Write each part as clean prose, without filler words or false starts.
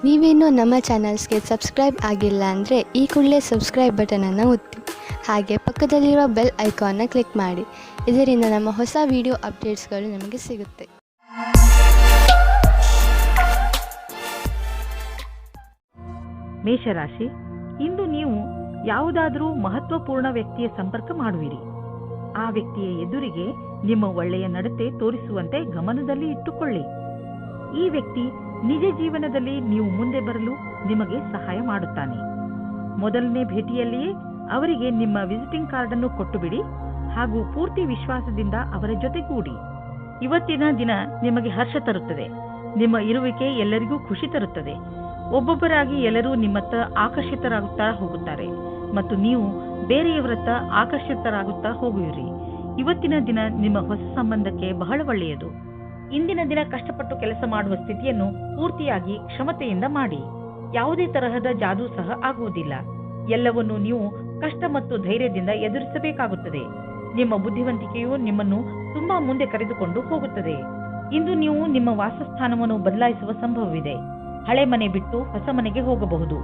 ನೀವೇನೂ ನಮ್ಮ ಚಾನಲ್ಸ್ಗೆ ಸಬ್ಸ್ಕ್ರೈಬ್ ಆಗಿಲ್ಲ ಅಂದರೆ ಈ ಕೂಡಲೇ ಸಬ್ಸ್ಕ್ರೈಬ್ ಬಟನನ್ನು ಒತ್ತಿ ಹಾಗೆ ಪಕ್ಕದಲ್ಲಿರುವ ಬೆಲ್ ಐಕಾನ್ನ ಕ್ಲಿಕ್ ಮಾಡಿ. ಇದರಿಂದ ನಮ್ಮ ಹೊಸ ವಿಡಿಯೋ ಅಪ್ಡೇಟ್ಸ್ಗಳು ನಿಮಗೆ ಸಿಗುತ್ತೆ. ಮೇಷರಾಶಿ, ಇಂದು ನೀವು ಯಾವುದಾದರೂ ಮಹತ್ವಪೂರ್ಣ ವ್ಯಕ್ತಿಯ ಸಂಪರ್ಕ ಮಾಡುವಿರಿ. ಆ ವ್ಯಕ್ತಿಯ ಎದುರಿಗೆ ನಿಮ್ಮ ಒಳ್ಳೆಯ ನಡತೆ ತೋರಿಸುವಂತೆ ಗಮನದಲ್ಲಿ ಇಟ್ಟುಕೊಳ್ಳಿ. ಈ ವ್ಯಕ್ತಿ ನಿಜ ಜೀವನದಲ್ಲಿ ನೀವು ಮುಂದೆ ಬರಲು ನಿಮಗೆ ಸಹಾಯ ಮಾಡುತ್ತಾನೆ. ಮೊದಲನೇ ಭೇಟಿಯಲ್ಲಿಯೇ ಅವರಿಗೆ ನಿಮ್ಮ ವಿಸಿಟಿಂಗ್ ಕಾರ್ಡ್ ಅನ್ನು ಕೊಟ್ಟು ಬಿಡಿ ಹಾಗೂ ಪೂರ್ತಿ ವಿಶ್ವಾಸದಿಂದ ಅವರ ಜೊತೆಗೂಡಿ. ಇವತ್ತಿನ ದಿನ ನಿಮಗೆ ಹರ್ಷ ತರುತ್ತದೆ. ನಿಮ್ಮ ಇರುವಿಕೆ ಎಲ್ಲರಿಗೂ ಖುಷಿ ತರುತ್ತದೆ. ಒಬ್ಬೊಬ್ಬರಾಗಿ ಎಲ್ಲರೂ ನಿಮ್ಮತ್ತ ಆಕರ್ಷಿತರಾಗುತ್ತಾ ಹೋಗುತ್ತಾರೆ ಮತ್ತು ನೀವು ಬೇರೆಯವರತ್ತ ಆಕರ್ಷಿತರಾಗುತ್ತಾ ಹೋಗುವಿರಿ. ಇವತ್ತಿನ ದಿನ ನಿಮ್ಮ ಹೊಸ ಸಂಬಂಧಕ್ಕೆ ಬಹಳ ಒಳ್ಳೆಯದು. ಇಂದಿನ ದಿನ ಕಷ್ಟಪಟ್ಟು ಕೆಲಸ ಮಾಡುವ ಸ್ಥಿತಿಯನ್ನು ಪೂರ್ತಿಯಾಗಿ ಕ್ಷಮತೆಯಿಂದ ಮಾಡಿ. ಯಾವುದೇ ತರಹದ ಜಾದೂ ಸಹ ಆಗುವುದಿಲ್ಲ. ಎಲ್ಲವನ್ನೂ ನೀವು ಕಷ್ಟ ಮತ್ತು ಧೈರ್ಯದಿಂದ ಎದುರಿಸಬೇಕಾಗುತ್ತದೆ. ನಿಮ್ಮ ಬುದ್ಧಿವಂತಿಕೆಯು ನಿಮ್ಮನ್ನು ತುಂಬಾ ಮುಂದೆ ಕರೆದುಕೊಂಡು ಹೋಗುತ್ತದೆ. ಇಂದು ನೀವು ನಿಮ್ಮ ವಾಸಸ್ಥಾನವನ್ನು ಬದಲಾಯಿಸುವ ಸಂಭವವಿದೆ. ಹಳೆ ಮನೆ ಬಿಟ್ಟು ಹೊಸ ಮನೆಗೆ ಹೋಗಬಹುದು.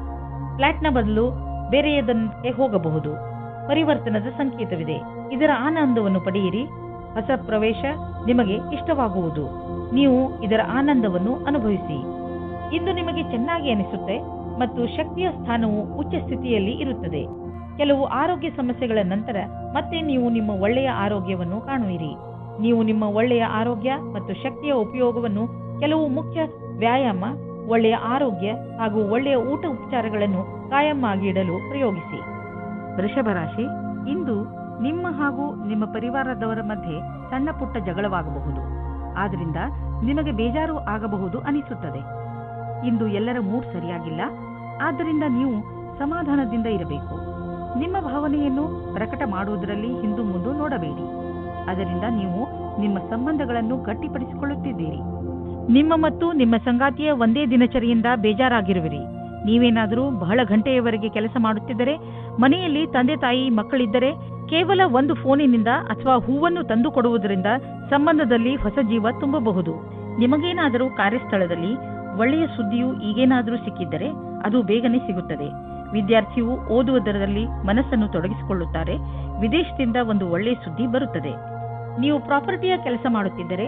ಫ್ಲಾಟ್ನ ಬದಲು ಬೇರೆಯದಕ್ಕೆ ಹೋಗಬಹುದು. ಪರಿವರ್ತನದ ಸಂಕೇತವಿದೆ. ಇದರ ಆನಂದವನ್ನು ಪಡೆಯಿರಿ. ಹೊಸ ಪ್ರವೇಶ ನಿಮಗೆ ಇಷ್ಟವಾಗುವುದು. ನೀವು ಇದರ ಆನಂದವನ್ನು ಅನುಭವಿಸಿ. ಇಂದು ನಿಮಗೆ ಚೆನ್ನಾಗಿ ಅನಿಸುತ್ತೆ ಮತ್ತು ಶಕ್ತಿಯ ಸ್ಥಾನವು ಉಚ್ಚ ಸ್ಥಿತಿಯಲ್ಲಿ ಇರುತ್ತದೆ. ಕೆಲವು ಆರೋಗ್ಯ ಸಮಸ್ಯೆಗಳ ನಂತರ ಮತ್ತೆ ನೀವು ನಿಮ್ಮ ಒಳ್ಳೆಯ ಆರೋಗ್ಯವನ್ನು ಕಾಣುವಿರಿ. ನೀವು ನಿಮ್ಮ ಒಳ್ಳೆಯ ಆರೋಗ್ಯ ಮತ್ತು ಶಕ್ತಿಯ ಉಪಯೋಗವನ್ನು ಕೆಲವು ಮುಖ್ಯ ವ್ಯಾಯಾಮ, ಒಳ್ಳೆಯ ಆರೋಗ್ಯ ಹಾಗೂ ಒಳ್ಳೆಯ ಊಟ ಉಪಚಾರಗಳನ್ನು ಕಾಯಂ ಆಗಿ ಇಡಲು ಪ್ರಯೋಗಿಸಿ. ವೃಷಭ ರಾಶಿ, ಇಂದು ನಿಮ್ಮ ಹಾಗೂ ನಿಮ್ಮ ಪರಿವಾರದವರ ಮಧ್ಯೆ ಸಣ್ಣ ಪುಟ್ಟ ಜಗಳವಾಗಬಹುದು. ಆದ್ರಿಂದ ನಿಮಗೆ ಬೇಜಾರು ಆಗಬಹುದು ಅನಿಸುತ್ತದೆ. ಇಂದು ಎಲ್ಲರ ಮೂಡ್ ಸರಿಯಾಗಿಲ್ಲ. ಆದ್ದರಿಂದ ನೀವು ಸಮಾಧಾನದಿಂದ ಇರಬೇಕು. ನಿಮ್ಮ ಭಾವನೆಯನ್ನು ಪ್ರಕಟ ಮಾಡುವುದರಲ್ಲಿ ಹಿಂದು ಮುಂದು ನೋಡಬೇಡಿ. ಅದರಿಂದ ನೀವು ನಿಮ್ಮ ಸಂಬಂಧಗಳನ್ನು ಗಟ್ಟಿಪಡಿಸಿಕೊಳ್ಳುತ್ತಿದ್ದೀರಿ. ನಿಮ್ಮ ಮತ್ತು ನಿಮ್ಮ ಸಂಗಾತಿಯ ಒಂದೇ ದಿನಚರಿಯಿಂದ ಬೇಜಾರಾಗಿರುವಿರಿ. ನೀವೇನಾದರೂ ಬಹಳ ಗಂಟೆಯವರೆಗೆ ಕೆಲಸ ಮಾಡುತ್ತಿದ್ದರೆ, ಮನೆಯಲ್ಲಿ ತಂದೆ ತಾಯಿ ಮಕ್ಕಳಿದ್ದರೆ ಕೇವಲ ಒಂದು ಫೋನಿನಿಂದ ಅಥವಾ ಹೂವನ್ನು ತಂದು ಕೊಡುವುದರಿಂದ ಸಂಬಂಧದಲ್ಲಿ ಹೊಸ ಜೀವ ತುಂಬಬಹುದು. ನಿಮಗೇನಾದರೂ ಕಾರ್ಯಸ್ಥಳದಲ್ಲಿ ಒಳ್ಳೆಯ ಸುದ್ದಿಯು ಈಗೇನಾದರೂ ಸಿಕ್ಕಿದ್ದರೆ ಅದು ಬೇಗನೆ ಸಿಗುತ್ತದೆ. ವಿದ್ಯಾರ್ಥಿಯು ಓದುವುದರಲ್ಲಿ ಮನಸ್ಸನ್ನು ತೊಡಗಿಸಿಕೊಳ್ಳುತ್ತಾರೆ. ವಿದೇಶದಿಂದ ಒಂದು ಒಳ್ಳೆಯ ಸುದ್ದಿ ಬರುತ್ತದೆ. ನೀವು ಪ್ರಾಪರ್ಟಿಯ ಕೆಲಸ ಮಾಡುತ್ತಿದ್ದರೆ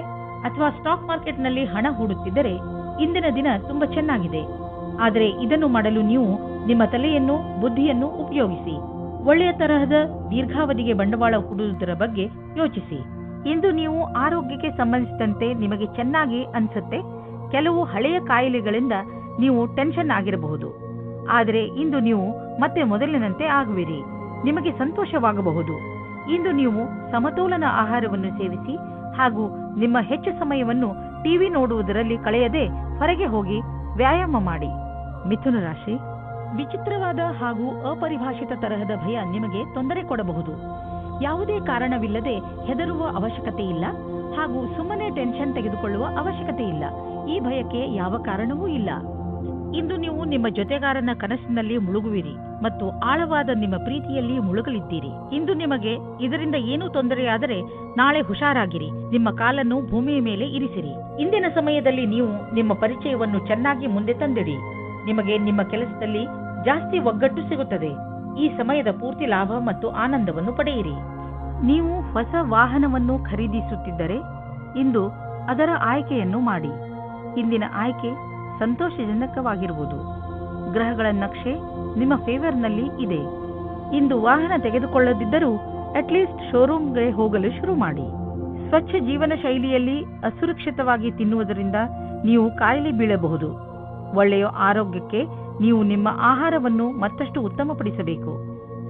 ಅಥವಾ ಸ್ಟಾಕ್ ಮಾರ್ಕೆಟ್ನಲ್ಲಿ ಹಣ ಹೂಡುತ್ತಿದ್ದರೆ ಇಂದಿನ ದಿನ ತುಂಬಾ ಚೆನ್ನಾಗಿದೆ. ಆದರೆ ಇದನ್ನು ಮಾಡಲು ನೀವು ನಿಮ್ಮ ತಲೆಯನ್ನು, ಬುದ್ಧಿಯನ್ನು ಉಪಯೋಗಿಸಿ. ಒಳ್ಳೆಯ ತರಹದ ದೀರ್ಘಾವಧಿಗೆ ಬಂಡವಾಳ ಹೂಡುವುದರ ಬಗ್ಗೆ ಯೋಚಿಸಿ. ಇಂದು ನೀವು ಆರೋಗ್ಯಕ್ಕೆ ಸಂಬಂಧಿಸಿದಂತೆ ನಿಮಗೆ ಚೆನ್ನಾಗಿ ಅನಿಸುತ್ತೆ. ಕೆಲವು ಹಳೆಯ ಕಾಯಿಲೆಗಳಿಂದ ನೀವು ಟೆನ್ಷನ್ ಆಗಿರಬಹುದು. ಆದರೆ ಇಂದು ನೀವು ಮತ್ತೆ ಮೊದಲಿನಂತೆ ಆಗುವಿರಿ. ನಿಮಗೆ ಸಂತೋಷವಾಗಬಹುದು. ಇಂದು ನೀವು ಸಮತೋಲನ ಆಹಾರವನ್ನು ಸೇವಿಸಿ ಹಾಗೂ ನಿಮ್ಮ ಹೆಚ್ಚು ಸಮಯವನ್ನು ಟಿವಿ ನೋಡುವುದರಲ್ಲಿ ಕಳೆಯದೆ ಹೊರಗೆ ಹೋಗಿ ವ್ಯಾಯಾಮ ಮಾಡಿ. ಮಿಥುನ ರಾಶಿ, ವಿಚಿತ್ರವಾದ ಹಾಗೂ ಅಪರಿಭಾಷಿತ ತರಹದ ಭಯ ನಿಮಗೆ ತೊಂದರೆ ಕೊಡಬಹುದು. ಯಾವುದೇ ಕಾರಣವಿಲ್ಲದೆ ಹೆದರುವ ಅವಶ್ಯಕತೆ ಇಲ್ಲ ಹಾಗೂ ಸುಮ್ಮನೆ ಟೆನ್ಷನ್ ತೆಗೆದುಕೊಳ್ಳುವ ಅವಶ್ಯಕತೆ ಇಲ್ಲ. ಈ ಭಯಕ್ಕೆ ಯಾವ ಕಾರಣವೂ ಇಲ್ಲ. ಇಂದು ನೀವು ನಿಮ್ಮ ಜೊತೆಗಾರನ ಕನಸಿನಲ್ಲಿ ಮುಳುಗುವಿರಿ ಮತ್ತು ಆಳವಾದ ನಿಮ್ಮ ಪ್ರೀತಿಯಲ್ಲಿ ಮುಳುಗಲಿದ್ದೀರಿ. ಇಂದು ನಿಮಗೆ ಇದರಿಂದ ಏನೂ ತೊಂದರೆಯಾದರೆ ನಾಳೆ ಹುಷಾರಾಗಿರಿ. ನಿಮ್ಮ ಕಾಲನ್ನು ಭೂಮಿಯ ಮೇಲೆ ಇರಿಸಿರಿ. ಇಂದಿನ ಸಮಯದಲ್ಲಿ ನೀವು ನಿಮ್ಮ ಪರಿಚಯವನ್ನು ಚೆನ್ನಾಗಿ ಮುಂದೆ ತಂದಿಡಿ. ನಿಮಗೆ ನಿಮ್ಮ ಕೆಲಸದಲ್ಲಿ ಜಾಸ್ತಿ ಒಗ್ಗಟ್ಟು ಸಿಗುತ್ತದೆ. ಈ ಸಮಯದ ಪೂರ್ತಿ ಲಾಭ ಮತ್ತು ಆನಂದವನ್ನು ಪಡೆಯಿರಿ. ನೀವು ಹೊಸ ವಾಹನವನ್ನು ಖರೀದಿಸುತ್ತಿದ್ದರೆ ಇಂದು ಅದರ ಆಯ್ಕೆಯನ್ನು ಮಾಡಿ. ಇಂದಿನ ಆಯ್ಕೆ ಸಂತೋಷಜನಕವಾಗಿರುವುದು. ಗ್ರಹಗಳ ನಕ್ಷೆ ನಿಮ್ಮ ಫೇವರ್ನಲ್ಲಿ ಇದೆ. ಇಂದು ವಾಹನ ತೆಗೆದುಕೊಳ್ಳದಿದ್ದರೂ ಅಟ್ಲೀಸ್ಟ್ ಶೋರೂಮ್ಗೆ ಹೋಗಲು ಶುರು ಮಾಡಿ. ಸ್ವಚ್ಛ ಜೀವನ ಶೈಲಿಯಲ್ಲಿ ಅಸುರಕ್ಷಿತವಾಗಿ ತಿನ್ನುವುದರಿಂದ ನೀವು ಕಾಯಿಲೆ ಬೀಳಬಹುದು. ಒಳ್ಳೆಯ ಆರೋಗ್ಯಕ್ಕೆ ನೀವು ನಿಮ್ಮ ಆಹಾರವನ್ನು ಮತ್ತಷ್ಟು ಉತ್ತಮಪಡಿಸಬೇಕು.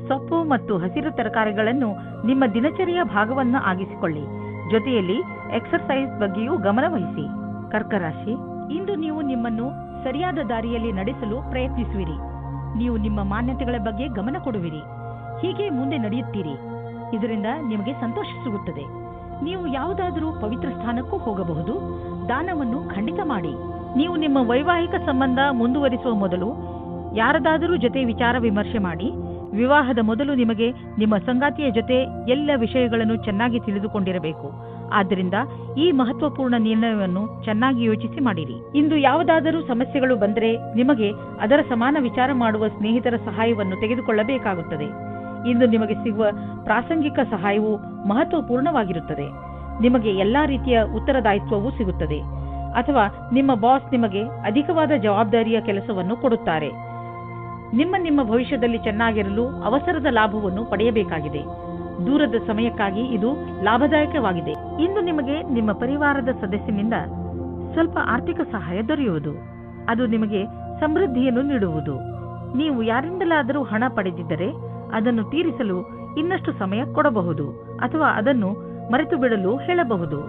ಸೊಪ್ಪು ಮತ್ತು ಹಸಿರು ತರಕಾರಿಗಳನ್ನು ನಿಮ್ಮ ದಿನಚರಿಯ ಭಾಗವನ್ನು ಆಗಿಸಿಕೊಳ್ಳಿ. ಜೊತೆಯಲ್ಲಿ ಎಕ್ಸರ್ಸೈಸ್ ಬಗ್ಗೆಯೂ ಗಮನವಹಿಸಿ. ಕರ್ಕರಾಶಿ, ಇಂದು ನೀವು ನಿಮ್ಮನ್ನು ಸರಿಯಾದ ದಾರಿಯಲ್ಲಿ ನಡೆಸಲು ಪ್ರಯತ್ನಿಸುವಿರಿ. ನೀವು ನಿಮ್ಮ ಮಾನ್ಯತೆಗಳ ಬಗ್ಗೆ ಗಮನ ಕೊಡುವಿರಿ. ಹೀಗೆ ಮುಂದೆ ನಡೆಯುತ್ತೀರಿ. ಇದರಿಂದ ನಿಮಗೆ ಸಂತೋಷ ಸಿಗುತ್ತದೆ. ನೀವು ಯಾವುದಾದರೂ ಪವಿತ್ರ ಸ್ಥಾನಕ್ಕೂ ಹೋಗಬಹುದು. ದಾನವನ್ನು ಖಂಡಿತ ಮಾಡಿ. ನೀವು ನಿಮ್ಮ ವೈವಾಹಿಕ ಸಂಬಂಧ ಮುಂದುವರಿಸುವ ಮೊದಲು ಯಾರದಾದರೂ ಜೊತೆ ವಿಚಾರ ವಿಮರ್ಶೆ ಮಾಡಿ. ವಿವಾಹದ ಮೊದಲು ನಿಮಗೆ ನಿಮ್ಮ ಸಂಗಾತಿಯ ಜೊತೆ ಎಲ್ಲ ವಿಷಯಗಳನ್ನು ಚೆನ್ನಾಗಿ ತಿಳಿದುಕೊಂಡಿರಬೇಕು. ಆದ್ದರಿಂದ ಈ ಮಹತ್ವಪೂರ್ಣ ನಿರ್ಣಯವನ್ನು ಚೆನ್ನಾಗಿ ಯೋಚಿಸಿ ಮಾಡಿರಿ. ಇಂದು ಯಾವುದಾದರೂ ಸಮಸ್ಯೆಗಳು ಬಂದರೆ ನಿಮಗೆ ಅದರ ಸಮಾನ ವಿಚಾರ ಮಾಡುವ ಸ್ನೇಹಿತರ ಸಹಾಯವನ್ನು ತೆಗೆದುಕೊಳ್ಳಬೇಕಾಗುತ್ತದೆ. ಇಂದು ನಿಮಗೆ ಸಿಗುವ ಪ್ರಾಸಂಗಿಕ ಸಹಾಯವು ಮಹತ್ವಪೂರ್ಣವಾಗಿರುತ್ತದೆ. ನಿಮಗೆ ಎಲ್ಲಾ ರೀತಿಯ ಉತ್ತರದಾಯಿತ್ವವೂ ಸಿಗುತ್ತದೆ, ಅಥವಾ ನಿಮ್ಮ ಬಾಸ್ ನಿಮಗೆ ಅಧಿಕವಾದ ಜವಾಬ್ದಾರಿಯ ಕೆಲಸವನ್ನು ಕೊಡುತ್ತಾರೆ. ನಿಮ್ಮ ಭವಿಷ್ಯದಲ್ಲಿ ಚೆನ್ನಾಗಿರಲು ಅವಸರದ ಲಾಭವನ್ನು ಪಡೆಯಬೇಕಾಗಿದೆ. ದೂರದ ಸಮಯಕ್ಕಾಗಿ ಇದು ಲಾಭದಾಯಕವಾಗಿದೆ. ಇಂದು ನಿಮಗೆ ನಿಮ್ಮ ಪರಿವಾರದ ಸದಸ್ಯನಿಂದ ಸ್ವಲ್ಪ ಆರ್ಥಿಕ ಸಹಾಯ ದೊರೆಯುವುದು. ಅದು ನಿಮಗೆ ಸಮೃದ್ಧಿಯನ್ನು ನೀಡುವುದು. ನೀವು ಯಾರಿಂದಲಾದರೂ ಹಣ ಪಡೆದಿದ್ದರೆ ಅದನ್ನು ತೀರಿಸಲು ಇನ್ನಷ್ಟು ಸಮಯ ಕೊಡಬಹುದು, ಅಥವಾ ಅದನ್ನು ಮರೆತು ಬಿಡಲು ಹೇಳಬಹುದು.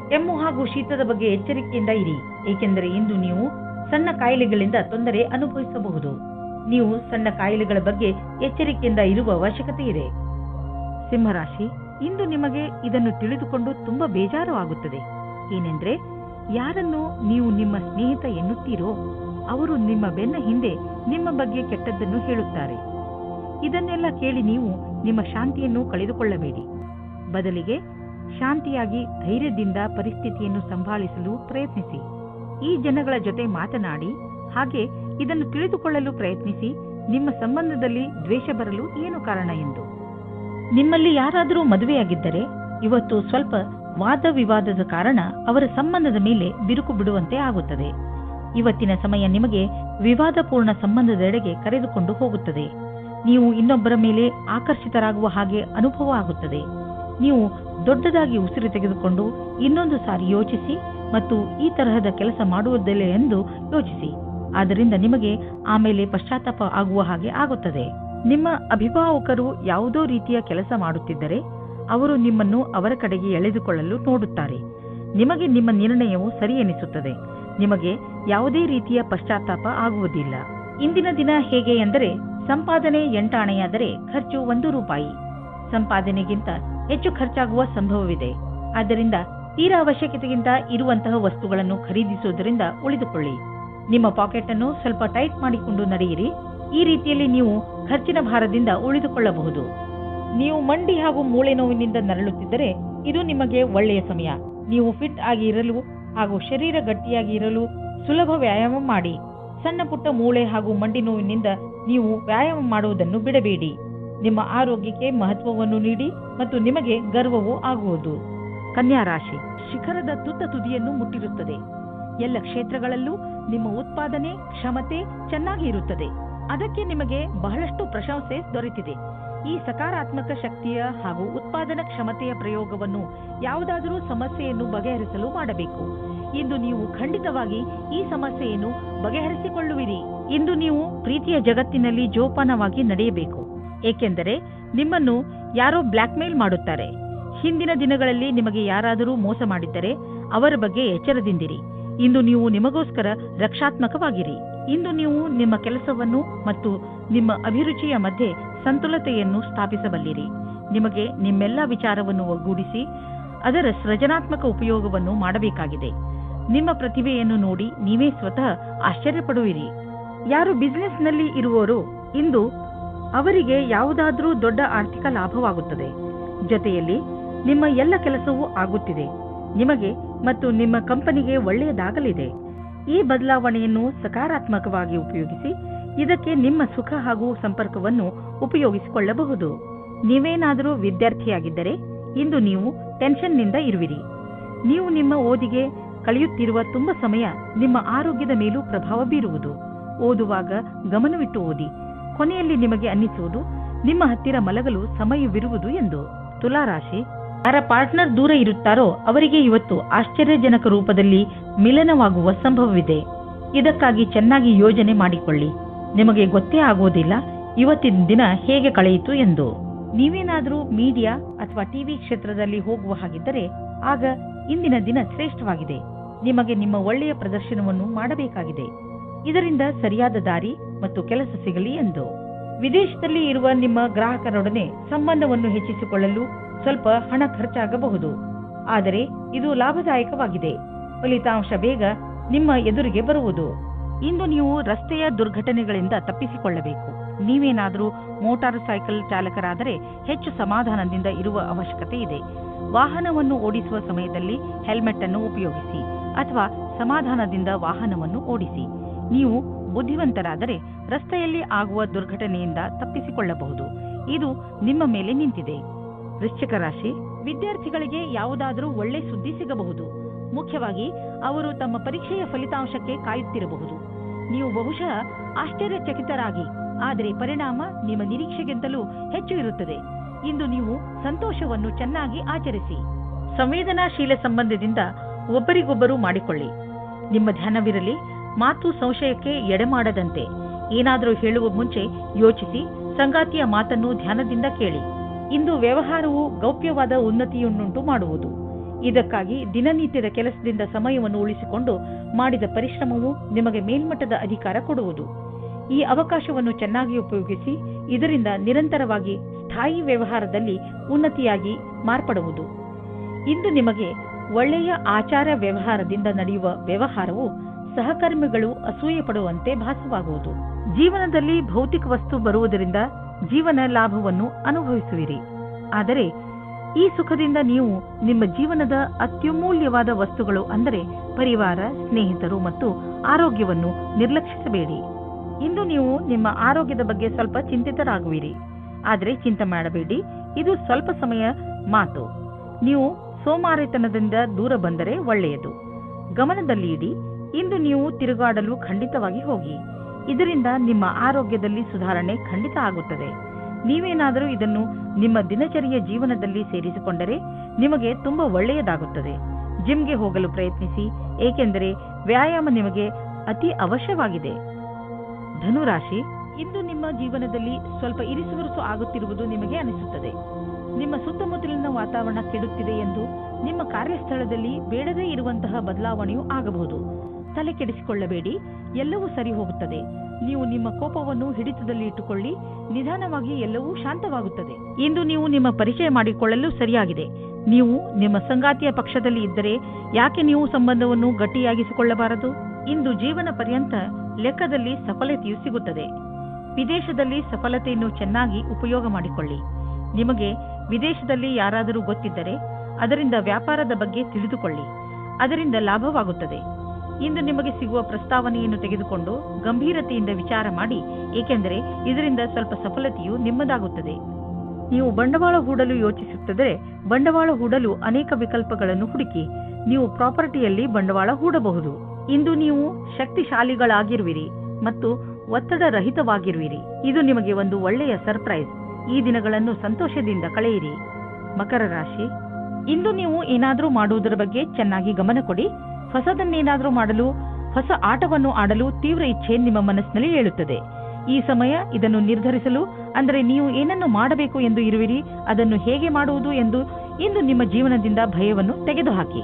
ಕೆಮ್ಮು ಹಾಗೂ ಶೀತದ ಬಗ್ಗೆ ಎಚ್ಚರಿಕೆಯಿಂದ ಇರಿ, ಏಕೆಂದರೆ ಇಂದು ನೀವು ಸಣ್ಣ ಕಾಯಿಲೆಗಳಿಂದ ತೊಂದರೆ ಅನುಭವಿಸಬಹುದು. ನೀವು ಸಣ್ಣ ಕಾಯಿಲೆಗಳ ಬಗ್ಗೆ ಎಚ್ಚರಿಕೆಯಿಂದ ಇರುವ ಅವಶ್ಯಕತೆ ಇದೆ. ಸಿಂಹರಾಶಿ, ಇಂದು ನಿಮಗೆ ಇದನ್ನು ತಿಳಿದುಕೊಂಡು ತುಂಬಾ ಬೇಜಾರು ಆಗುತ್ತದೆ. ಏನೆಂದ್ರೆ, ಯಾರನ್ನು ನೀವು ನಿಮ್ಮ ಸ್ನೇಹಿತ ಎನ್ನುತ್ತೀರೋ ಅವರು ನಿಮ್ಮ ಬೆನ್ನ ಹಿಂದೆ ನಿಮ್ಮ ಬಗ್ಗೆ ಕೆಟ್ಟದ್ದನ್ನು ಹೇಳುತ್ತಾರೆ. ಇದನ್ನೆಲ್ಲ ಕೇಳಿ ನೀವು ನಿಮ್ಮ ಶಾಂತಿಯನ್ನು ಕಳೆದುಕೊಳ್ಳಬೇಡಿ. ಬದಲಿಗೆ ಶಾಂತಿಯಾಗಿ ಧೈರ್ಯದಿಂದ ಪರಿಸ್ಥಿತಿಯನ್ನು ಸಂಭಾಳಿಸಲು ಪ್ರಯತ್ನಿಸಿ. ಈ ಜನಗಳ ಜೊತೆ ಮಾತನಾಡಿ, ಹಾಗೆ ಇದನ್ನು ತಿಳಿದುಕೊಳ್ಳಲು ಪ್ರಯತ್ನಿಸಿ ನಿಮ್ಮ ಸಂಬಂಧದಲ್ಲಿ ದ್ವೇಷ ಬರಲು ಏನು ಕಾರಣ ಎಂದು. ನಿಮ್ಮಲ್ಲಿ ಯಾರಾದರೂ ಮದುವೆಯಾಗಿದ್ದರೆ ಇವತ್ತು ಸ್ವಲ್ಪ ವಾದ ವಿವಾದದ ಕಾರಣ ಅವರ ಸಂಬಂಧದ ಮೇಲೆ ಬಿರುಕು ಬಿಡುವಂತೆ ಆಗುತ್ತದೆ. ಇವತ್ತಿನ ಸಮಯ ನಿಮಗೆ ವಿವಾದಪೂರ್ಣ ಸಂಬಂಧದೆಡೆಗೆ ಕರೆದುಕೊಂಡು ಹೋಗುತ್ತದೆ. ನೀವು ಇನ್ನೊಬ್ಬರ ಮೇಲೆ ಆಕರ್ಷಿತರಾಗುವ ಹಾಗೆ ಅನುಭವ ಆಗುತ್ತದೆ. ನೀವು ದೊಡ್ಡದಾಗಿ ಉಸಿರು ತೆಗೆದುಕೊಂಡು ಇನ್ನೊಂದು ಸಾರಿ ಯೋಚಿಸಿ ಮತ್ತು ಈ ತರಹದ ಕೆಲಸ ಮಾಡುವುದಿಲ್ಲ ಎಂದು ಯೋಚಿಸಿ. ಆದ್ದರಿಂದ ನಿಮಗೆ ಆಮೇಲೆ ಪಶ್ಚಾತ್ತಾಪ ಆಗುವ ಹಾಗೆ ಆಗುತ್ತದೆ. ನಿಮ್ಮ ಅಭಿಭಾವಕರು ಯಾವುದೋ ರೀತಿಯ ಕೆಲಸ ಮಾಡುತ್ತಿದ್ದರೆ ಅವರು ನಿಮ್ಮನ್ನು ಅವರ ಕಡೆಗೆ ಎಳೆದುಕೊಳ್ಳಲು ನೋಡುತ್ತಾರೆ. ನಿಮಗೆ ನಿಮ್ಮ ನಿರ್ಣಯವು ಸರಿ ಎನಿಸುತ್ತದೆ. ನಿಮಗೆ ಯಾವುದೇ ರೀತಿಯ ಪಶ್ಚಾತ್ತಾಪ ಆಗುವುದಿಲ್ಲ. ಇಂದಿನ ದಿನ ಹೇಗೆ ಎಂದರೆ, ಸಂಪಾದನೆ 8 ಆಣೆಯಾದರೆ ಖರ್ಚು 1 ರೂಪಾಯಿ. ಸಂಪಾದನೆಗಿಂತ ಹೆಚ್ಚು ಖರ್ಚಾಗುವ ಸಂಭವವಿದೆ. ಆದ್ದರಿಂದ ತೀರಾ ಅವಶ್ಯಕತೆಗಿಂತ ಇರುವಂತಹ ವಸ್ತುಗಳನ್ನು ಖರೀದಿಸುವುದರಿಂದ ಉಳಿದುಕೊಳ್ಳಿ. ನಿಮ್ಮ ಪಾಕೆಟ್ ಅನ್ನು ಸ್ವಲ್ಪ ಟೈಟ್ ಮಾಡಿಕೊಂಡು ನಡೆಯಿರಿ. ಈ ರೀತಿಯಲ್ಲಿ ನೀವು ಖರ್ಚಿನ ಭಾರದಿಂದ ಉಳಿದುಕೊಳ್ಳಬಹುದು. ನೀವು ಮಂಡಿ ಹಾಗೂ ಮೂಳೆ ನೋವಿನಿಂದ ನರಳುತ್ತಿದ್ದರೆ ಇದು ನಿಮಗೆ ಒಳ್ಳೆಯ ಸಮಯ. ನೀವು ಫಿಟ್ ಆಗಿ ಇರಲು ಹಾಗೂ ಶರೀರ ಗಟ್ಟಿಯಾಗಿ ಇರಲು ಸುಲಭ ವ್ಯಾಯಾಮ ಮಾಡಿ. ಸಣ್ಣ ಪುಟ್ಟ ಮೂಳೆ ಹಾಗೂ ಮಂಡಿ ನೋವಿನಿಂದ ನೀವು ವ್ಯಾಯಾಮ ಮಾಡುವುದನ್ನು ಬಿಡಬೇಡಿ. ನಿಮ್ಮ ಆರೋಗ್ಯಕ್ಕೆ ಮಹತ್ವವನ್ನು ನೀಡಿ ಮತ್ತು ನಿಮಗೆ ಗರ್ವವೂ ಆಗುವುದು. ಕನ್ಯಾ ರಾಶಿ, ಶಿಖರದ ತುದಿಯನ್ನು ಮುಟ್ಟಿರುತ್ತದೆ. ಎಲ್ಲ ಕ್ಷೇತ್ರಗಳಲ್ಲೂ ನಿಮ್ಮ ಉತ್ಪಾದನೆ ಕ್ಷಮತೆ ಚೆನ್ನಾಗಿ ಇರುತ್ತದೆ. ಅದಕ್ಕೆ ನಿಮಗೆ ಬಹಳಷ್ಟು ಪ್ರಶಂಸೆ ದೊರೆತಿದೆ. ಈ ಸಕಾರಾತ್ಮಕ ಶಕ್ತಿಯ ಹಾಗೂ ಉತ್ಪಾದನಾ ಕ್ಷಮತೆಯ ಪ್ರಯೋಗವನ್ನು ಯಾವುದಾದರೂ ಸಮಸ್ಯೆಯನ್ನು ಬಗೆಹರಿಸಲು ಮಾಡಬೇಕು. ಇಂದು ನೀವು ಖಂಡಿತವಾಗಿ ಈ ಸಮಸ್ಯೆಯನ್ನು ಬಗೆಹರಿಸಿಕೊಳ್ಳುವಿರಿ. ಇಂದು ನೀವು ಪ್ರೀತಿಯ ಜಗತ್ತಿನಲ್ಲಿ ಜೋಪಾನವಾಗಿ ನಡೆಯಬೇಕು, ಏಕೆಂದರೆ ನಿಮ್ಮನ್ನು ಯಾರೋ ಬ್ಲ್ಯಾಕ್ ಮೇಲ್ ಮಾಡುತ್ತಾರೆ. ಹಿಂದಿನ ದಿನಗಳಲ್ಲಿ ನಿಮಗೆ ಯಾರಾದರೂ ಮೋಸ ಮಾಡಿದ್ದರೆ ಅವರ ಬಗ್ಗೆ ಎಚ್ಚರದಿಂದಿರಿ. ಇಂದು ನೀವು ನಿಮಗೋಸ್ಕರ ರಕ್ಷಾತ್ಮಕವಾಗಿರಿ. ಇಂದು ನೀವು ನಿಮ್ಮ ಕೆಲಸವನ್ನು ಮತ್ತು ನಿಮ್ಮ ಅಭಿರುಚಿಯ ಮಧ್ಯೆ ಸಂತುಲತೆಯನ್ನು ಸ್ಥಾಪಿಸಬಲ್ಲಿರಿ. ನಿಮಗೆ ನಿಮ್ಮೆಲ್ಲ ವಿಚಾರವನ್ನು ಒಗ್ಗೂಡಿಸಿ ಅದರ ಸೃಜನಾತ್ಮಕ ಉಪಯೋಗವನ್ನು ಮಾಡಬೇಕಾಗಿದೆ. ನಿಮ್ಮ ಪ್ರತಿಭೆಯನ್ನು ನೋಡಿ ನೀವೇ ಸ್ವತಃ ಆಶ್ಚರ್ಯಪಡುವಿರಿ. ಯಾರು ಬಿಸಿನೆಸ್ನಲ್ಲಿ ಇರುವವರು ಇಂದು ಅವರಿಗೆ ಯಾವುದಾದರೂ ದೊಡ್ಡ ಆರ್ಥಿಕ ಲಾಭವಾಗುತ್ತದೆ. ಜೊತೆಯಲ್ಲಿ ನಿಮ್ಮ ಎಲ್ಲ ಕೆಲಸವೂ ಆಗುತ್ತಿದೆ. ನಿಮಗೆ ಮತ್ತು ನಿಮ್ಮ ಕಂಪನಿಗೆ ಒಳ್ಳೆಯದಾಗಲಿದೆ. ಈ ಬದಲಾವಣೆಯನ್ನು ಸಕಾರಾತ್ಮಕವಾಗಿ ಉಪಯೋಗಿಸಿ ಇದಕ್ಕೆ ನಿಮ್ಮ ಸುಖ ಹಾಗೂ ಸಂಪರ್ಕವನ್ನು ಉಪಯೋಗಿಸಿಕೊಳ್ಳಬಹುದು. ನೀವೇನಾದರೂ ವಿದ್ಯಾರ್ಥಿಯಾಗಿದ್ದರೆ ಇಂದು ನೀವು ಟೆನ್ಷನ್ನಿಂದ ಇರುವಿರಿ. ನೀವು ನಿಮ್ಮ ಓದಿಗೆ ಕಳೆಯುತ್ತಿರುವ ತುಂಬಾ ಸಮಯ ನಿಮ್ಮ ಆರೋಗ್ಯದ ಮೇಲೂ ಪ್ರಭಾವ ಬೀರುವುದು. ಓದುವಾಗ ಗಮನವಿಟ್ಟು ಓದಿ. ಕೊನೆಯಲ್ಲಿ ನಿಮಗೆ ಅನ್ನಿಸುವುದು ನಿಮ್ಮ ಹತ್ತಿರ ಮಲಗಲು ಸಮಯವಿರುವುದು ಎಂದು. ತುಲಾರಾಶಿ, ಯಾರ ಪಾರ್ಟ್ನರ್ ದೂರ ಇರುತ್ತಾರೋ ಅವರಿಗೆ ಇವತ್ತು ಆಶ್ಚರ್ಯಜನಕ ರೂಪದಲ್ಲಿ ಮಿಲನವಾಗುವ ಸಂಭವವಿದೆ. ಇದಕ್ಕಾಗಿ ಚೆನ್ನಾಗಿ ಯೋಜನೆ ಮಾಡಿಕೊಳ್ಳಿ. ನಿಮಗೆ ಗೊತ್ತೇ ಆಗುವುದಿಲ್ಲ ಇವತ್ತಿನ ದಿನ ಹೇಗೆ ಕಳೆಯಿತು ಎಂದು. ನೀವೇನಾದರೂ ಮೀಡಿಯಾ ಅಥವಾ ಟಿವಿ ಕ್ಷೇತ್ರದಲ್ಲಿ ಹೋಗುವ ಹಾಗಿದ್ದರೆ ಆಗ ಇಂದಿನ ದಿನ ಶ್ರೇಷ್ಠವಾಗಿದೆ. ನಿಮಗೆ ನಿಮ್ಮ ಒಳ್ಳೆಯ ಪ್ರದರ್ಶನವನ್ನು ಮಾಡಬೇಕಾಗಿದೆ. ಇದರಿಂದ ಸರಿಯಾದ ದಾರಿ ಮತ್ತು ಕೆಲಸ ಸಿಗಲಿ ಎಂದು. ವಿದೇಶದಲ್ಲಿ ಇರುವ ನಿಮ್ಮ ಗ್ರಾಹಕರೊಡನೆ ಸಂಬಂಧವನ್ನು ಹೆಚ್ಚಿಸಿಕೊಳ್ಳಲು ಸ್ವಲ್ಪ ಹಣ ಖರ್ಚಾಗಬಹುದು, ಆದರೆ ಇದು ಲಾಭದಾಯಕವಾಗಿದೆ. ಫಲಿತಾಂಶ ಬೇಗ ನಿಮ್ಮ ಎದುರಿಗೆ ಬರುವುದು. ಇಂದು ನೀವು ರಸ್ತೆಯ ದುರ್ಘಟನೆಗಳಿಂದ ತಪ್ಪಿಸಿಕೊಳ್ಳಬೇಕು. ನೀವೇನಾದರೂ ಮೋಟಾರ್ ಸೈಕಲ್ ಚಾಲಕರಾದರೆ ಹೆಚ್ಚು ಸಮಾಧಾನದಿಂದ ಇರುವ ಅವಶ್ಯಕತೆ ಇದೆ. ವಾಹನವನ್ನು ಓಡಿಸುವ ಸಮಯದಲ್ಲಿ ಹೆಲ್ಮೆಟ್ ಅನ್ನು ಉಪಯೋಗಿಸಿ ಅಥವಾ ಸಮಾಧಾನದಿಂದ ವಾಹನವನ್ನು ಓಡಿಸಿ. ನೀವು ಬುದ್ಧಿವಂತರಾದರೆ ರಸ್ತೆಯಲ್ಲಿ ಆಗುವ ದುರ್ಘಟನೆಯಿಂದ ತಪ್ಪಿಸಿಕೊಳ್ಳಬಹುದು. ಇದು ನಿಮ್ಮ ಮೇಲೆ ನಿಂತಿದೆ. ವೃಶ್ಚಿಕ ರಾಶಿ, ವಿದ್ಯಾರ್ಥಿಗಳಿಗೆ ಯಾವುದಾದರೂ ಒಳ್ಳೆ ಸುದ್ದಿ ಸಿಗಬಹುದು. ಮುಖ್ಯವಾಗಿ ಅವರು ತಮ್ಮ ಪರೀಕ್ಷೆಯ ಫಲಿತಾಂಶಕ್ಕೆ ಕಾಯುತ್ತಿರಬಹುದು. ನೀವು ಬಹುಶಃ ಆಶ್ಚರ್ಯಚಕಿತರಾಗಿ, ಆದರೆ ಪರಿಣಾಮ ನಿಮ್ಮ ನಿರೀಕ್ಷೆಗಿಂತಲೂ ಹೆಚ್ಚು ಇರುತ್ತದೆ. ಇಂದು ನೀವು ಸಂತೋಷವನ್ನು ಚೆನ್ನಾಗಿ ಆಚರಿಸಿ. ಸಂವೇದನಾಶೀಲ ಸಂಬಂಧದಿಂದ ಒಬ್ಬರಿಗೊಬ್ಬರು ಮಾಡಿಕೊಳ್ಳಿ. ನಿಮ್ಮ ಧ್ಯಾನವಿರಲಿ, ಮಾತು ಸಂಶಯಕ್ಕೆ ಎಡೆಮಾಡದಂತೆ. ಏನಾದರೂ ಹೇಳುವ ಮುಂಚೆ ಯೋಚಿಸಿ, ಸಂಗಾತಿಯ ಮಾತನ್ನು ಧ್ಯಾನದಿಂದ ಕೇಳಿ. ಇಂದು ವ್ಯವಹಾರವು ಗೌಪ್ಯವಾದ ಉನ್ನತಿಯನ್ನುಂಟು ಮಾಡುವುದು. ಇದಕ್ಕಾಗಿ ದಿನನಿತ್ಯದ ಕೆಲಸದಿಂದ ಸಮಯವನ್ನು ಉಳಿಸಿಕೊಂಡು ಮಾಡಿದ ಪರಿಶ್ರಮವು ನಿಮಗೆ ಮೇಲ್ಮಟ್ಟದ ಅಧಿಕಾರ ಕೊಡುವುದು. ಈ ಅವಕಾಶವನ್ನು ಚೆನ್ನಾಗಿ ಉಪಯೋಗಿಸಿ. ಇದರಿಂದ ನಿರಂತರವಾಗಿ ಸ್ಥಾಯಿ ವ್ಯವಹಾರದಲ್ಲಿ ಉನ್ನತಿಯಾಗಿ ಮಾರ್ಪಡುವುದು. ಇಂದು ನಿಮಗೆ ಒಳ್ಳೆಯ ಆಚಾರ ವ್ಯವಹಾರದಿಂದ ನಡೆಯುವ ವ್ಯವಹಾರವು ಸಹಕರ್ಮಿಗಳು ಅಸೂಯೆ ಪಡುವಂತೆ ಭಾಸವಾಗುವುದು. ಜೀವನದಲ್ಲಿ ಭೌತಿಕ ವಸ್ತು ಬರುವುದರಿಂದ ಜೀವನ ಲಾಭವನ್ನು ಅನುಭವಿಸುವಿರಿ. ಆದರೆ ಈ ಸುಖದಿಂದ ನೀವು ನಿಮ್ಮ ಜೀವನದ ಅತ್ಯಮೂಲ್ಯವಾದ ವಸ್ತುಗಳು ಅಂದರೆ ಪರಿವಾರ, ಸ್ನೇಹಿತರು ಮತ್ತು ಆರೋಗ್ಯವನ್ನು ನಿರ್ಲಕ್ಷಿಸಬೇಡಿ. ಇಂದು ನೀವು ನಿಮ್ಮ ಆರೋಗ್ಯದ ಬಗ್ಗೆ ಸ್ವಲ್ಪ ಚಿಂತಿತರಾಗುವಿರಿ. ಆದರೆ ಚಿಂತೆ ಮಾಡಬೇಡಿ, ಇದು ಸ್ವಲ್ಪ ಸಮಯ ಮಾತು. ನೀವು ಸೋಮಾರಿತನದಿಂದ ದೂರ ಬಂದರೆ ಒಳ್ಳೆಯದು. ಗಮನದಲ್ಲಿ ಇಡಿ, ಇಂದು ನೀವು ತಿರುಗಾಡಲು ಖಂಡಿತವಾಗಿ ಹೋಗಿ. ಇದರಿಂದ ನಿಮ್ಮ ಆರೋಗ್ಯದಲ್ಲಿ ಸುಧಾರಣೆ ಖಂಡಿತ ಆಗುತ್ತದೆ. ನೀವೇನಾದರೂ ಇದನ್ನು ನಿಮ್ಮ ದಿನಚರಿಯ ಜೀವನದಲ್ಲಿ ಸೇರಿಸಿಕೊಂಡರೆ ನಿಮಗೆ ತುಂಬಾ ಒಳ್ಳೆಯದಾಗುತ್ತದೆ. ಜಿಮ್ಗೆ ಹೋಗಲು ಪ್ರಯತ್ನಿಸಿ, ಏಕೆಂದರೆ ವ್ಯಾಯಾಮ ನಿಮಗೆ ಅತಿ ಅವಶ್ಯವಾಗಿದೆ. ಧನುರಾಶಿ, ಇಂದು ನಿಮ್ಮ ಜೀವನದಲ್ಲಿ ಸ್ವಲ್ಪ ಇರಿಸುವರಿಸು ಆಗುತ್ತಿರುವುದು ನಿಮಗೆ ಅನಿಸುತ್ತದೆ. ನಿಮ್ಮ ಸುತ್ತಮುತ್ತಲಿನ ವಾತಾವರಣ ಕೆಡುತ್ತಿದೆ ಎಂದು ನಿಮ್ಮ ಕಾರ್ಯಸ್ಥಳದಲ್ಲಿ ಬೇಡದೇ ಇರುವಂತಹ ಬದಲಾವಣೆಯೂ ಆಗಬಹುದು. ತಲೆ ಕೆಡಿಸಿಕೊಳ್ಳಬೇಡಿ, ಎಲ್ಲವೂ ಸರಿ ಹೋಗುತ್ತದೆ. ನೀವು ನಿಮ್ಮ ಕೋಪವನ್ನು ಹಿಡಿತದಲ್ಲಿ ಇಟ್ಟುಕೊಳ್ಳಿ, ನಿಧಾನವಾಗಿ ಎಲ್ಲವೂ ಶಾಂತವಾಗುತ್ತದೆ. ಇಂದು ನೀವು ನಿಮ್ಮ ಪರಿಚಯ ಮಾಡಿಕೊಳ್ಳಲು ಸರಿಯಾಗಿದೆ. ನೀವು ನಿಮ್ಮ ಸಂಗಾತಿಯ ಪಕ್ಷದಲ್ಲಿ ಇದ್ದರೆ ಯಾಕೆ ನೀವು ಸಂಬಂಧವನ್ನು ಗಟ್ಟಿಯಾಗಿಸಿಕೊಳ್ಳಬಾರದು? ಇಂದು ಜೀವನ ಪರ್ಯಂತ ಲೆಕ್ಕದಲ್ಲಿ ಸಫಲತೆಯು ಸಿಗುತ್ತದೆ. ವಿದೇಶದಲ್ಲಿ ಸಫಲತೆಯನ್ನು ಚೆನ್ನಾಗಿ ಉಪಯೋಗ ಮಾಡಿಕೊಳ್ಳಿ. ನಿಮಗೆ ವಿದೇಶದಲ್ಲಿ ಯಾರಾದರೂ ಗೊತ್ತಿದ್ದರೆ ಅದರಿಂದ ವ್ಯಾಪಾರದ ಬಗ್ಗೆ ತಿಳಿದುಕೊಳ್ಳಿ. ಅದರಿಂದ ಲಾಭವಾಗುತ್ತದೆ. ಇಂದು ನಿಮಗೆ ಸಿಗುವ ಪ್ರಸ್ತಾವನೆಯನ್ನು ತೆಗೆದುಕೊಂಡು ಗಂಭೀರತೆಯಿಂದ ವಿಚಾರ ಮಾಡಿ, ಏಕೆಂದರೆ ಇದರಿಂದ ಸ್ವಲ್ಪ ಸಫಲತೆಯು ನಿಮ್ಮದಾಗುತ್ತದೆ. ನೀವು ಬಂಡವಾಳ ಹೂಡಲು ಯೋಚಿಸುತ್ತಿದ್ದರೆ ಬಂಡವಾಳ ಹೂಡಲು ಅನೇಕ ವಿಕಲ್ಪಗಳನ್ನು ಹುಡುಕಿ. ನೀವು ಪ್ರಾಪರ್ಟಿಯಲ್ಲಿ ಬಂಡವಾಳ ಹೂಡಬಹುದು. ಇಂದು ನೀವು ಶಕ್ತಿಶಾಲಿಗಳಾಗಿರುವಿರಿ ಮತ್ತು ಒತ್ತಡ ರಹಿತವಾಗಿರುವಿರಿ. ಇದು ನಿಮಗೆ ಒಂದು ಒಳ್ಳೆಯ ಸರ್ಪ್ರೈಸ್. ಈ ದಿನಗಳನ್ನು ಸಂತೋಷದಿಂದ ಕಳೆಯಿರಿ. ಮಕರ ರಾಶಿ, ಇಂದು ನೀವು ಏನಾದರೂ ಮಾಡುವುದರ ಬಗ್ಗೆ ಚೆನ್ನಾಗಿ ಗಮನ ಕೊಡಿ. ಹೊಸದನ್ನೇನಾದರೂ ಮಾಡಲು, ಹೊಸ ಆಟವನ್ನು ಆಡಲು ತೀವ್ರ ಇಚ್ಛೆ ನಿಮ್ಮ ಮನಸ್ಸಿನಲ್ಲಿ ಏಳುತ್ತದೆ. ಈ ಸಮಯ ಇದನ್ನು ನಿರ್ಧರಿಸಲು, ಅಂದರೆ ನೀವು ಏನನ್ನು ಮಾಡಬೇಕು ಎಂದು ಇರುವಿರಿ, ಅದನ್ನು ಹೇಗೆ ಮಾಡುವುದು ಎಂದು ಇಂದು ನಿಮ್ಮ ಜೀವನದಿಂದ ಭಯವನ್ನು ತೆಗೆದುಹಾಕಿ.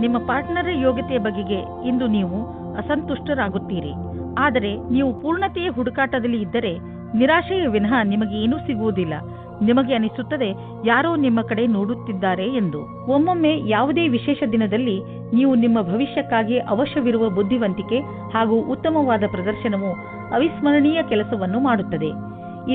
ನಿಮ್ಮ ಪಾರ್ಟ್ನರ್ ಯೋಗ್ಯತೆಯ ಬಗೆಗೆ ಇಂದು ನೀವು ಅಸಂತುಷ್ಟರಾಗುತ್ತೀರಿ. ಆದರೆ ನೀವು ಪೂರ್ಣತೆಯ ಹುಡುಕಾಟದಲ್ಲಿ ಇದ್ದರೆ ನಿರಾಶೆಯ ವಿನಃ ನಿಮಗೆ ಏನೂ ಸಿಗುವುದಿಲ್ಲ. ನಿಮಗೆ ಅನಿಸುತ್ತದೆ ಯಾರೋ ನಿಮ್ಮ ಕಡೆ ನೋಡುತ್ತಿದ್ದಾರೆ ಎಂದು. ಒಮ್ಮೊಮ್ಮೆ ಯಾವುದೇ ವಿಶೇಷ ದಿನದಲ್ಲಿ ನೀವು ನಿಮ್ಮ ಭವಿಷ್ಯಕ್ಕಾಗಿ ಅವಶ್ಯವಿರುವ ಬುದ್ಧಿವಂತಿಕೆ ಹಾಗೂ ಉತ್ತಮವಾದ ಪ್ರದರ್ಶನವು ಅವಿಸ್ಮರಣೀಯ ಕೆಲಸವನ್ನು ಮಾಡುತ್ತದೆ.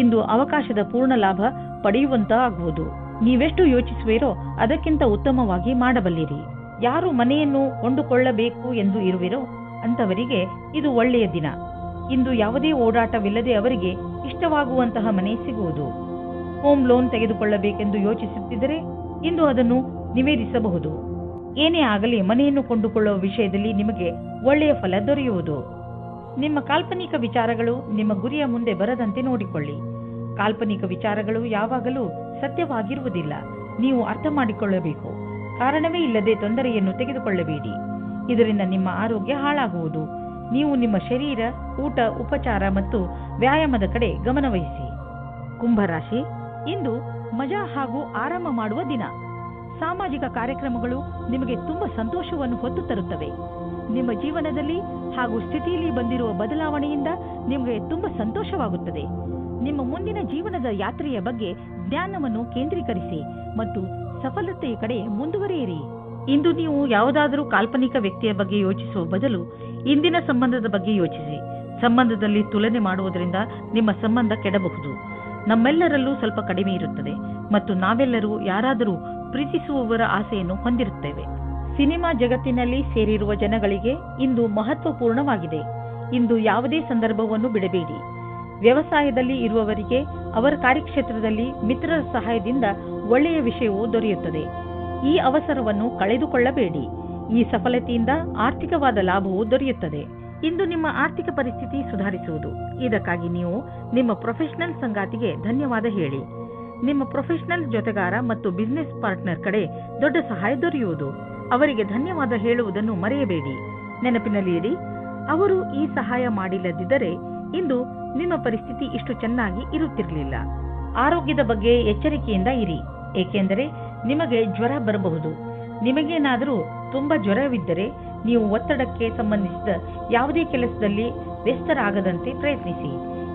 ಇಂದು ಅವಕಾಶದ ಪೂರ್ಣ ಲಾಭ ಪಡೆಯುವಂತಾಗುವುದು. ನೀವೆಷ್ಟು ಯೋಚಿಸುವಿರೋ ಅದಕ್ಕಿಂತ ಉತ್ತಮವಾಗಿ ಮಾಡಬಲ್ಲಿರಿ. ಯಾರು ಮನೆಯನ್ನು ಕೊಂಡುಕೊಳ್ಳಬೇಕು ಎಂದು ಇರುವಿರೋ ಅಂತವರಿಗೆ ಇದು ಒಳ್ಳೆಯ ದಿನ. ಇಂದು ಯಾವುದೇ ಓಡಾಟವಿಲ್ಲದೆ ಅವರಿಗೆ ಇಷ್ಟವಾಗುವಂತಹ ಮನೆ ಸಿಗುವುದು. ಹೋಮ್ ಲೋನ್ ತೆಗೆದುಕೊಳ್ಳಬೇಕೆಂದು ಯೋಚಿಸುತ್ತಿದ್ದರೆ ಇಂದು ಅದನ್ನು ನಿವೇದಿಸಬಹುದು. ಏನೇ ಆಗಲಿ ಮನೆಯನ್ನು ಕೊಂಡುಕೊಳ್ಳುವ ವಿಷಯದಲ್ಲಿ ನಿಮಗೆ ಒಳ್ಳೆಯ ಫಲ ದೊರೆಯುವುದು. ನಿಮ್ಮ ಕಾಲ್ಪನಿಕ ವಿಚಾರಗಳು ನಿಮ್ಮ ಗುರಿಯ ಮುಂದೆ ಬರದಂತೆ ನೋಡಿಕೊಳ್ಳಿ. ಕಾಲ್ಪನಿಕ ವಿಚಾರಗಳು ಯಾವಾಗಲೂ ಸತ್ಯವಾಗಿರುವುದಿಲ್ಲ. ನೀವು ಅರ್ಥ ಮಾಡಿಕೊಳ್ಳಬೇಕು. ಕಾರಣವೇ ಇಲ್ಲದೆ ತೊಂದರೆಯನ್ನು ತೆಗೆದುಕೊಳ್ಳಬೇಡಿ. ಇದರಿಂದ ನಿಮ್ಮ ಆರೋಗ್ಯ ಹಾಳಾಗುವುದು. ನೀವು ನಿಮ್ಮ ಶರೀರ, ಊಟ, ಉಪಚಾರ ಮತ್ತು ವ್ಯಾಯಾಮದ ಕಡೆ ಗಮನವಹಿಸಿ. ಕುಂಭರಾಶಿ, ಇಂದು ಮಜಾ ಹಾಗೂ ಆರಾಮ ಮಾಡುವ ದಿನ. ಸಾಮಾಜಿಕ ಕಾರ್ಯಕ್ರಮಗಳು ನಿಮಗೆ ತುಂಬಾ ಸಂತೋಷವನ್ನು ಹೊತ್ತು ತರುತ್ತವೆ. ನಿಮ್ಮ ಜೀವನದಲ್ಲಿ ಹಾಗೂ ಸ್ಥಿತಿಯಲ್ಲಿ ಬಂದಿರುವ ಬದಲಾವಣೆಯಿಂದ ನಿಮಗೆ ತುಂಬಾ ಸಂತೋಷವಾಗುತ್ತದೆ. ನಿಮ್ಮ ಮುಂದಿನ ಜೀವನದ ಯಾತ್ರೆಯ ಬಗ್ಗೆ ಜ್ಞಾನವನ್ನು ಕೇಂದ್ರೀಕರಿಸಿ ಮತ್ತು ಸಫಲತೆಯ ಕಡೆ ಮುಂದುವರಿಯಿರಿ. ಇಂದು ನೀವು ಯಾವುದಾದರೂ ಕಾಲ್ಪನಿಕ ವ್ಯಕ್ತಿಯ ಬಗ್ಗೆ ಯೋಚಿಸುವ ಬದಲು ಇಂದಿನ ಸಂಬಂಧದ ಬಗ್ಗೆ ಯೋಚಿಸಿ. ಸಂಬಂಧದಲ್ಲಿ ತುಲನೆ ಮಾಡುವುದರಿಂದ ನಿಮ್ಮ ಸಂಬಂಧ ಕೆಡಬಹುದು. ನಮ್ಮೆಲ್ಲರಲ್ಲೂ ಸ್ವಲ್ಪ ಕಡಿಮೆ ಇರುತ್ತದೆ ಮತ್ತು ನಾವೆಲ್ಲರೂ ಯಾರಾದರೂ ಪ್ರೀತಿಸುವವರ ಆಸೆಯನ್ನು ಹೊಂದಿರುತ್ತೇವೆ. ಸಿನಿಮಾ ಜಗತ್ತಿನಲ್ಲಿ ಸೇರಿರುವ ಜನಗಳಿಗೆ ಇಂದು ಮಹತ್ವಪೂರ್ಣವಾಗಿದೆ. ಇಂದು ಯಾವುದೇ ಸಂದರ್ಭವನ್ನು ಬಿಡಬೇಡಿ. ವ್ಯವಸಾಯದಲ್ಲಿ ಇರುವವರಿಗೆ ಅವರ ಕಾರ್ಯಕ್ಷೇತ್ರದಲ್ಲಿ ಮಿತ್ರರ ಸಹಾಯದಿಂದ ಒಳ್ಳೆಯ ವಿಷಯವೂ ದೊರೆಯುತ್ತದೆ. ಈ ಅವಸರವನ್ನು ಕಳೆದುಕೊಳ್ಳಬೇಡಿ. ಈ ಸಫಲತೆಯಿಂದ ಆರ್ಥಿಕವಾದ ಲಾಭವೂ ದೊರೆಯುತ್ತದೆ. ಇಂದು ನಿಮ್ಮ ಆರ್ಥಿಕ ಪರಿಸ್ಥಿತಿ ಸುಧಾರಿಸುವುದು. ಇದಕ್ಕಾಗಿ ನೀವು ನಿಮ್ಮ ಪ್ರೊಫೆಷನಲ್ ಸಂಗಾತಿಗೆ ಧನ್ಯವಾದ ಹೇಳಿ. ನಿಮ್ಮ ಪ್ರೊಫೆಷನಲ್ ಜೊತೆಗಾರ ಮತ್ತು ಬಿಸಿನೆಸ್ ಪಾರ್ಟ್ನರ್ ಕಡೆ ದೊಡ್ಡ ಸಹಾಯ ದೊರೆಯುವುದು. ಅವರಿಗೆ ಧನ್ಯವಾದ ಹೇಳುವುದನ್ನು ಮರೆಯಬೇಡಿ. ನೆನಪಿನಲ್ಲಿ ಇಡಿ, ಅವರು ಈ ಸಹಾಯ ಮಾಡಿಲ್ಲದಿದ್ದರೆ ಇಂದು ನಿಮ್ಮ ಪರಿಸ್ಥಿತಿ ಇಷ್ಟು ಚೆನ್ನಾಗಿ ಇರುತ್ತಿರಲಿಲ್ಲ. ಆರೋಗ್ಯದ ಬಗ್ಗೆ ಎಚ್ಚರಿಕೆಯಿಂದ ಇರಿ, ಏಕೆಂದರೆ ನಿಮಗೆ ಜ್ವರ ಬರಬಹುದು. ನಿಮಗೇನಾದರೂ ತುಂಬಾ ಜ್ವರವಿದ್ದರೆ ನೀವು ಒತ್ತಡಕ್ಕೆ ಸಂಬಂಧಿಸಿದ ಯಾವುದೇ ಕೆಲಸದಲ್ಲಿ ವ್ಯಸ್ತರಾಗದಂತೆ ಪ್ರಯತ್ನಿಸಿ.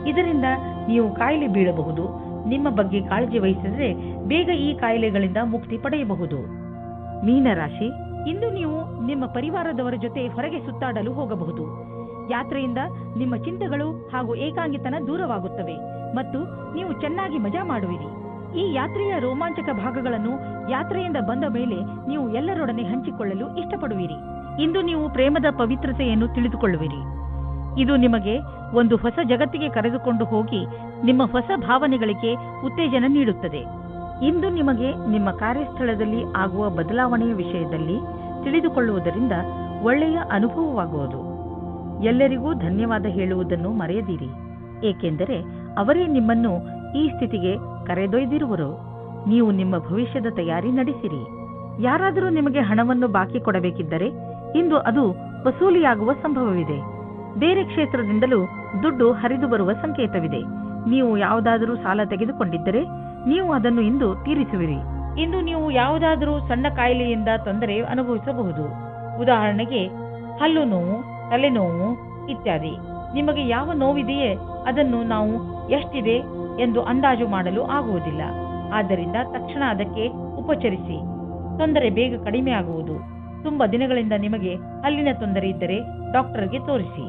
ಇದರಿಂದ ನೀವು ಕಾಯಿಲೆ ಬೀಳಬಹುದು. ನಿಮ್ಮ ಬಗ್ಗೆ ಕಾಳಜಿ ವಹಿಸಿದರೆ ಬೇಗ ಈ ಕಾಯಿಲೆಗಳಿಂದ ಮುಕ್ತಿ ಪಡೆಯಬಹುದು. ಮೀನರಾಶಿ, ಇಂದು ನೀವು ನಿಮ್ಮ ಪರಿವಾರದವರ ಜೊತೆ ಹೊರಗೆ ಸುತ್ತಾಡಲು ಹೋಗಬಹುದು. ಯಾತ್ರೆಯಿಂದ ನಿಮ್ಮ ಚಿಂತೆಗಳು ಹಾಗೂ ಏಕಾಂಗಿತನ ದೂರವಾಗುತ್ತವೆ ಮತ್ತು ನೀವು ಚೆನ್ನಾಗಿ ಮಜಾ ಮಾಡುವಿರಿ. ಈ ಯಾತ್ರೆಯ ರೋಮಾಂಚಕ ಭಾಗಗಳನ್ನು ಯಾತ್ರೆಯಿಂದ ಬಂದ ಮೇಲೆ ನೀವು ಎಲ್ಲರೊಡನೆ ಹಂಚಿಕೊಳ್ಳಲು ಇಷ್ಟಪಡುವಿರಿ. ಇಂದು ನೀವು ಪ್ರೇಮದ ಪವಿತ್ರತೆಯನ್ನು ತಿಳಿದುಕೊಳ್ಳುವಿರಿ. ಇದು ನಿಮಗೆ ಒಂದು ಹೊಸ ಜಗತ್ತಿಗೆ ಕರೆದುಕೊಂಡು ಹೋಗಿ ನಿಮ್ಮ ಹೊಸ ಭಾವನೆಗಳಿಗೆ ಉತ್ತೇಜನ ನೀಡುತ್ತದೆ. ಇಂದು ನಿಮಗೆ ನಿಮ್ಮ ಕಾರ್ಯಸ್ಥಳದಲ್ಲಿ ಆಗುವ ಬದಲಾವಣೆಯ ವಿಷಯದಲ್ಲಿ ತಿಳಿದುಕೊಳ್ಳುವುದರಿಂದ ಒಳ್ಳೆಯ ಅನುಭವವಾಗುವುದು. ಎಲ್ಲರಿಗೂ ಧನ್ಯವಾದ ಹೇಳುವುದನ್ನು ಮರೆಯದಿರಿ, ಏಕೆಂದರೆ ಅವರೇ ನಿಮ್ಮನ್ನು ಈ ಸ್ಥಿತಿಗೆ ಕರೆದೊಯ್ದಿರುವರು. ನೀವು ನಿಮ್ಮ ಭವಿಷ್ಯದ ತಯಾರಿ ನಡೆಸಿರಿ. ಯಾರಾದರೂ ನಿಮಗೆ ಹಣವನ್ನು ಬಾಕಿ ಕೊಡಬೇಕಿದ್ದರೆ ಇಂದು ಅದು ವಸೂಲಿಯಾಗುವ ಸಂಭವವಿದೆ. ಬೇರೆ ಕ್ಷೇತ್ರದಿಂದಲೂ ದುಡ್ಡು ಹರಿದು ಬರುವ ಸಂಕೇತವಿದೆ. ನೀವು ಯಾವುದಾದರೂ ಸಾಲ ತೆಗೆದುಕೊಂಡಿದ್ದರೆ ನೀವು ಅದನ್ನು ಇಂದು ತೀರಿಸುವಿರಿ. ಇಂದು ನೀವು ಯಾವುದಾದರೂ ಸಣ್ಣ ಕಾಯಿಲೆಯಿಂದ ತೊಂದರೆ ಅನುಭವಿಸಬಹುದು. ಉದಾಹರಣೆಗೆ ಹಲ್ಲು ನೋವು, ತಲೆನೋವು ಇತ್ಯಾದಿ. ನಿಮಗೆ ಯಾವ ನೋವಿದೆಯೇ ಅದನ್ನು ನಾವು ಎಷ್ಟಿದೆ ಎಂದು ಅಂದಾಜು ಮಾಡಲು ಆಗುವುದಿಲ್ಲ. ಆದ್ದರಿಂದ ತಕ್ಷಣ ಅದಕ್ಕೆ ಉಪಚರಿಸಿ. ತೊಂದರೆ ಬೇಗ ಕಡಿಮೆ ಆಗುವುದು. ತುಂಬಾ ದಿನಗಳಿಂದ ನಿಮಗೆ ಹಲ್ಲಿನ ತೊಂದರೆ ಇದ್ದರೆ ಡಾಕ್ಟರ್ಗೆ ತೋರಿಸಿ.